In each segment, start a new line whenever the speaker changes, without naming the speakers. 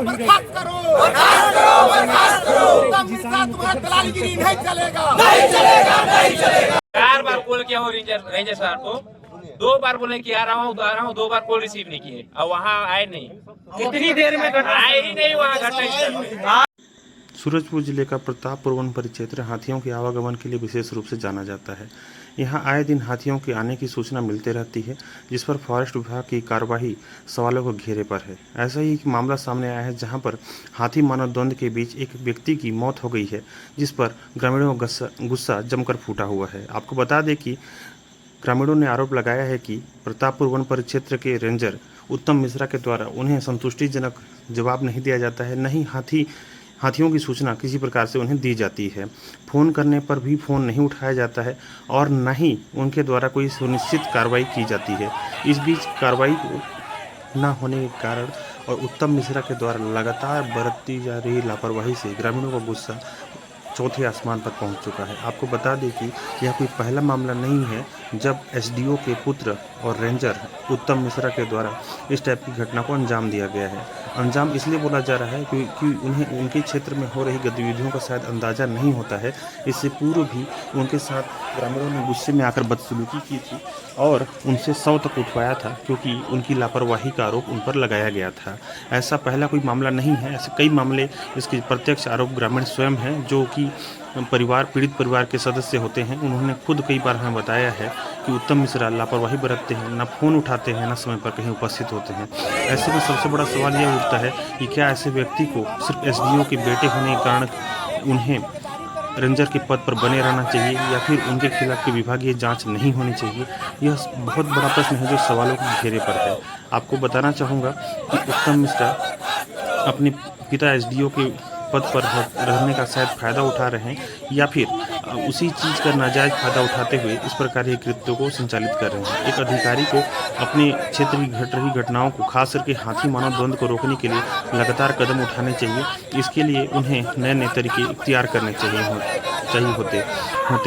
बर्खास्त करो, बर्खास्त करो, बर्खास्त करो। तुम्हारा दलालगिरी नहीं चलेगा, नहीं चलेगा, नहीं चलेगा।
4 बार कॉल किया हूँ रेंजर साहब को, 2 बार बोले कि आ रहा हूँ 2 बार कॉल रिसीव नहीं किए और वहाँ आए नहीं। कितनी देर में आए ही नहीं वहाँ घटना।
सूरजपुर जिले का प्रतापपुर वन परिक्षेत्र हाथियों के आवागमन के लिए विशेष रूप से जाना जाता है। यहाँ आए दिन हाथियों के आने की सूचना मिलती रहती है, जिस पर फॉरेस्ट विभाग की कार्यवाही सवालों को घेरे पर है। ऐसा ही एक मामला सामने आया है, जहाँ पर हाथी मानव द्वंद्व के बीच एक व्यक्ति की मौत हो गई है, जिस पर ग्रामीणों का गुस्सा जमकर फूटा हुआ है। आपको बता दें कि ग्रामीणों ने आरोप लगाया है कि प्रतापपुर वन परिक्षेत्र के रेंजर उत्तम मिश्रा के द्वारा उन्हें संतुष्टिजनक जवाब नहीं दिया जाता है, न ही हाथियों की सूचना किसी प्रकार से उन्हें दी जाती है। फ़ोन करने पर भी फ़ोन नहीं उठाया जाता है और न ही उनके द्वारा कोई सुनिश्चित कार्रवाई की जाती है। इस बीच कार्रवाई न होने के कारण और उत्तम मिश्रा के द्वारा लगातार बरती जा रही लापरवाही से ग्रामीणों का गुस्सा चौथे आसमान पर पहुंच चुका है। आपको बता दें कि यह कोई पहला मामला नहीं है जब एसडीओ के पुत्र और रेंजर उत्तम मिश्रा के द्वारा इस टाइप की घटना को अंजाम दिया गया है। अंजाम इसलिए बोला जा रहा है क्योंकि उन्हें उनके क्षेत्र में हो रही गतिविधियों का शायद अंदाज़ा नहीं होता है। इससे पूर्व भी उनके साथ ग्रामीणों ने गुस्से में आकर बदसलूकी की थी और उनसे 100 तक उठवाया था, क्योंकि उनकी लापरवाही का आरोप उन पर लगाया गया था। ऐसा पहला कोई मामला नहीं है, ऐसे कई मामले इसके प्रत्यक्ष आरोप ग्रामीण स्वयं हैं, जो कि पीड़ित परिवार के सदस्य होते हैं। उन्होंने खुद कई बार हमें बताया है कि उत्तम मिश्रा लापरवाही बरतते हैं, ना फ़ोन उठाते हैं, ना समय पर कहीं उपस्थित होते हैं। ऐसे में सबसे बड़ा सवाल यह उठता है कि क्या ऐसे व्यक्ति को सिर्फ एसडीओ के बेटे होने के कारण उन्हें रेंजर के पद पर बने रहना चाहिए, या फिर उनके खिलाफ की विभागीय जांच नहीं होनी चाहिए? यह बहुत बड़ा प्रश्न है जो सवालों के घेरे पर है। आपको बताना चाहूँगा कि उत्तम मिश्रा अपने पिता एसडीओ के पद पर रहने का शायद फ़ायदा उठा रहे हैं, या फिर उसी चीज़ का नाजायज़ फ़ायदा उठाते हुए इस प्रकार के कृत्यों को संचालित कर रहे हैं। एक अधिकारी को अपने क्षेत्र की घट रही घटनाओं को, खास करके हाथी मानव द्वंद्व को रोकने के लिए लगातार कदम उठाने चाहिए। इसके लिए उन्हें नए नए तरीके इख्तियार करने होते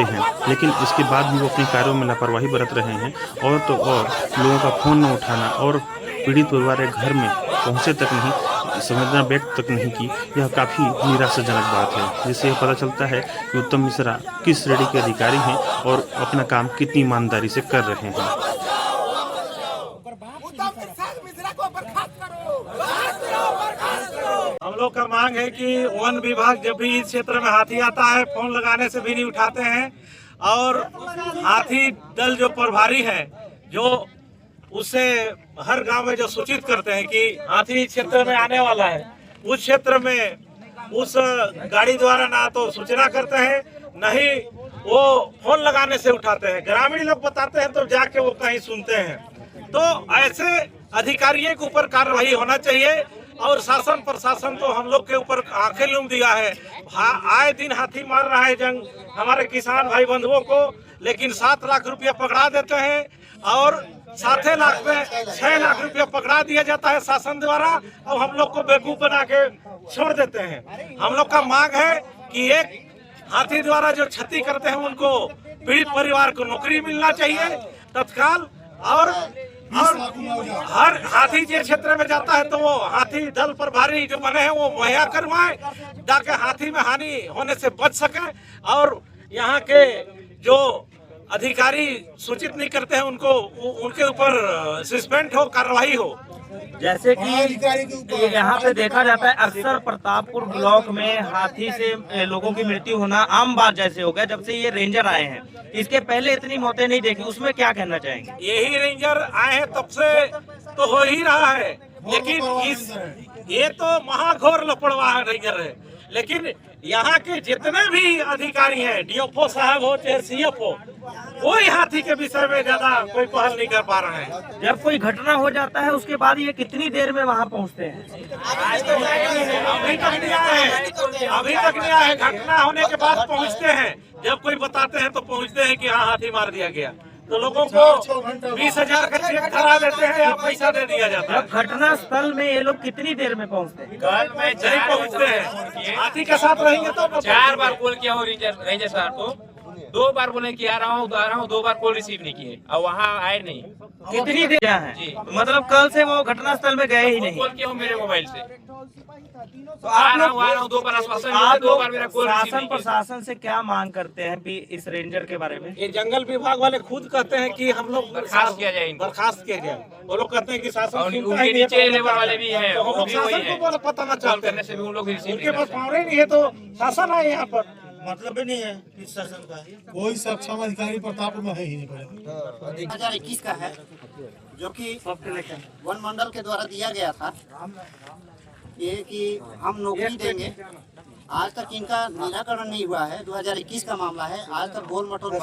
हैं, लेकिन इसके बाद भी वो अपने कार्यों में लापरवाही बरत रहे हैं। और तो और लोगों का फ़ोन न उठाना और पीड़ित परिवार के घर में पहुँचे तक नहीं, संवेदना व्यक्त तक नहीं की, यह काफ़ी निराशाजनक बात है, जिससे यह पता चलता है कि उत्तम मिश्रा किस श्रेणी के अधिकारी हैं और अपना काम कितनी ईमानदारी से कर रहे हैं।
हम लोग का मांग है कि वन विभाग जब भी इस क्षेत्र में हाथी आता है, फोन लगाने से भी नहीं उठाते हैं, और हाथी दल जो प्रभारी है, जो उससे हर गांव में जो सूचित करते हैं कि हाथी क्षेत्र में आने वाला है, उस क्षेत्र में उस गाड़ी द्वारा ना तो सूचना करते हैं, न ही वो फोन लगाने से उठाते हैं। ग्रामीण लोग बताते हैं तो जाके वो कहीं सुनते हैं। तो ऐसे अधिकारियों के ऊपर कार्रवाई होना चाहिए, और शासन प्रशासन तो हम लोग के ऊपर आंखें लूम दिया है। आए दिन हाथी मार रहा है जंग हमारे किसान भाई बंधुओं को, लेकिन 7 लाख रुपया पकड़ा देते हैं और 7 लाख में 6 लाख रुपया पकड़ा दिया जाता है शासन द्वारा, और हम लोग को बेवकूफ बना के छोड़ देते हैं। हम लोग का मांग है कि एक हाथी द्वारा जो क्षति करते हैं उनको पीड़ित परिवार को नौकरी मिलना चाहिए तत्काल, और हर हाथी जिस क्षेत्र में जाता है तो वो हाथी दल प्रभारी जो बने हैं वो मुहैया करवाए, ताकि हाथी में हानि होने से बच सके, और यहाँ के जो अधिकारी सूचित नहीं करते हैं उनको, उनके ऊपर सस्पेंड हो, कार्रवाई हो।
जैसे कि यहाँ पे देखा जाता है अक्सर प्रतापपुर ब्लॉक में हाथी से लोगों की मृत्यु होना आम बात जैसे हो गया जब से ये रेंजर आए हैं। इसके पहले इतनी मौतें नहीं देखी, उसमें क्या कहना चाहेंगे?
यही रेंजर आए हैं तब से तो हो ही रहा है, लेकिन ये तो महाघोर लापरवाह रेंजर है। लेकिन यहाँ के जितने भी अधिकारी हैं, डीएफओ साहब हो चाहे सीएफओ, कोई हाथी के विषय में ज्यादा कोई पहल नहीं कर पा रहे हैं।
जब कोई घटना हो जाता है उसके बाद ये कितनी देर में वहाँ पहुँचते हैं?
अभी तक नहीं आए हैं। घटना होने के बाद पहुँचते हैं, जब कोई बताते हैं तो पहुँचते हैं कि हाँ हाथी मार दिया गया, तो लोगों को 20,000 का चेक करा देते हैं या पैसा दे दिया जाता है।
घटना स्थल में ये लोग कितनी देर में पहुँचते हैं?
नहीं पहुँचते हैं, हाथी के साथ रहेंगे तो
4 बार कॉल किया हूँ रेंजर साहब को,
2 बार बोले कि आ रहा हूँ 2 बार कॉल रिसीव नहीं किए और वहाँ आए नहीं।
कितनी देर है? मतलब कल से वो घटनास्थल में गए ही नहीं।
कॉल किया हूँ मेरे मोबाइल से,
तो आप लोग
2 बार आश्वासन,
आप
2
लोग
बार मेरा कॉल रिसीव
शासन
नहीं किया।
प्रशासन से क्या मांग करते हैं भी इस रेंजर के बारे में?
ये जंगल विभाग वाले खुद कहते हैं कि हम लोग
बर्खास्त किया जाए इनको।
बर्खास्त किया जाए। वो लोग कहते हैं कि शासन
और
सुनता
उनके
ही नहीं है,
नीचे लेवल वाले भी हैं,
तो हम
वो
लोग
भी वही
शासन
हैं।
को पता ना
कॉल
चाहते
करने
हैं,
से भी उन लोग रिसीव
उनके
नहीं
पास
करते।
पावर ही नहीं है, तो शासन आए यहाँ पर।
मतलब ही नहीं है इस शासन का। कोई सक्षम अधिकारी प्रतापपुर में है ही नहीं पहले।
2021 का है, जो कि वन मंडल के द्वारा दिया गया था ये कि हम नौकरी देंगे। आज तक इनका निराकरण नहीं हुआ है। 2021 का मामला है, आज तक गोल मटोल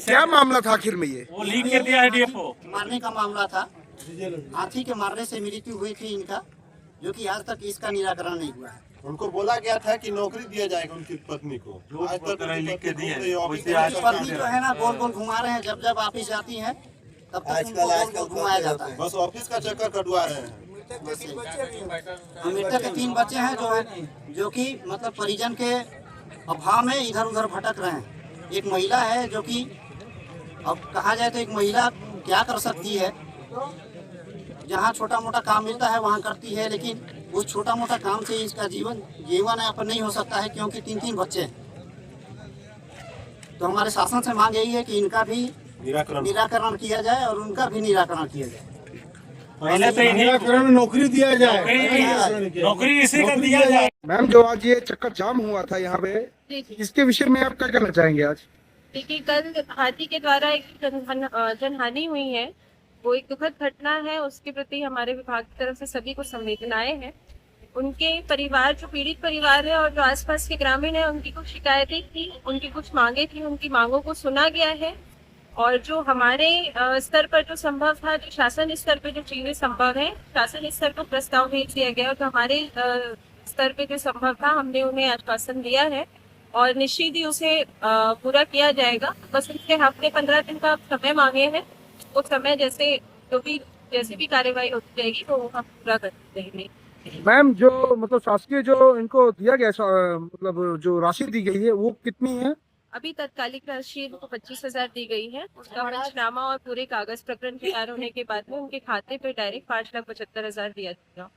क्या मामला था आखिर में? ये
वो लिख के दिया है डीएफओ।
मारने का मामला था। हाथी के मारने से मृत्यु हुई थी इनका, जो कि आज तक इसका निराकरण नहीं हुआ है।
उनको बोला गया था कि नौकरी दिया जाएगा उनकी पत्नी को, आज तक लिख के दिए।
पत्नी जो है ना गोल गोल घुमा रहे हैं, जब जब ऑफिस जाती है तब तक उनको गोल गोल घुमाया जाता है।
बस ऑफिस का चक्कर कटवा रहे हैं।
मृतक के 3 बच्चे हैं जो कि मतलब परिजन के अभाव में इधर उधर भटक रहे हैं। एक महिला है जो कि अब कहा जाए तो एक महिला क्या कर सकती है, जहाँ छोटा मोटा काम मिलता है वहाँ करती है, लेकिन उस छोटा मोटा काम से इसका जीवन यापन नहीं हो सकता है, क्योंकि 3 बच्चे हैं। तो हमारे शासन से मांग यही है कि इनका भी निराकरण किया जाए और उनका भी निराकरण किया जाए।
पहले तो
निराकरण में नौकरी दिया जाए,
नौकरी इसी का दिया जाए।
मैम, जो आज ये चक्का जाम हुआ था यहाँ पे, इसके विषय में आप क्या कहना चाहेंगे आज?
देखिए, कल हाथी के द्वारा एक जनहानि हुई है, वो एक दुखद घटना है। उसके प्रति हमारे विभाग की तरफ से सभी को संवेदनाएं हैं। उनके परिवार, जो पीड़ित परिवार है और जो आसपास के ग्रामीण है, उनकी कुछ शिकायतें थी, उनकी कुछ मांगे थी, उनकी मांगों को सुना गया है। और जो हमारे स्तर पर जो संभव था, जो शासन स्तर पर जो चीजें संभव है, शासन स्तर पर प्रस्ताव भेज दिया गया और जो हमारे स्तर पे जो संभव था हमने उन्हें आश्वासन दिया है और निश्चित ही उसे पूरा किया जाएगा। बस उसके हफ्ते 15 दिन का समय मांगे हैं, उस समय जैसे भी कार्यवाही होती रहेगी तो हम पूरा कर देंगे।
मैम, जो मतलब शासकीय जो इनको दिया गया मतलब जो राशि दी गई है वो कितनी है?
अभी तत्कालिक राशि इनको 25,000 दी गई है। उसका पंचनामा और पूरे कागज प्रकरण तैयार होने के बाद में उनके खाते पे डायरेक्ट 5,75,000 दिया जाएगा।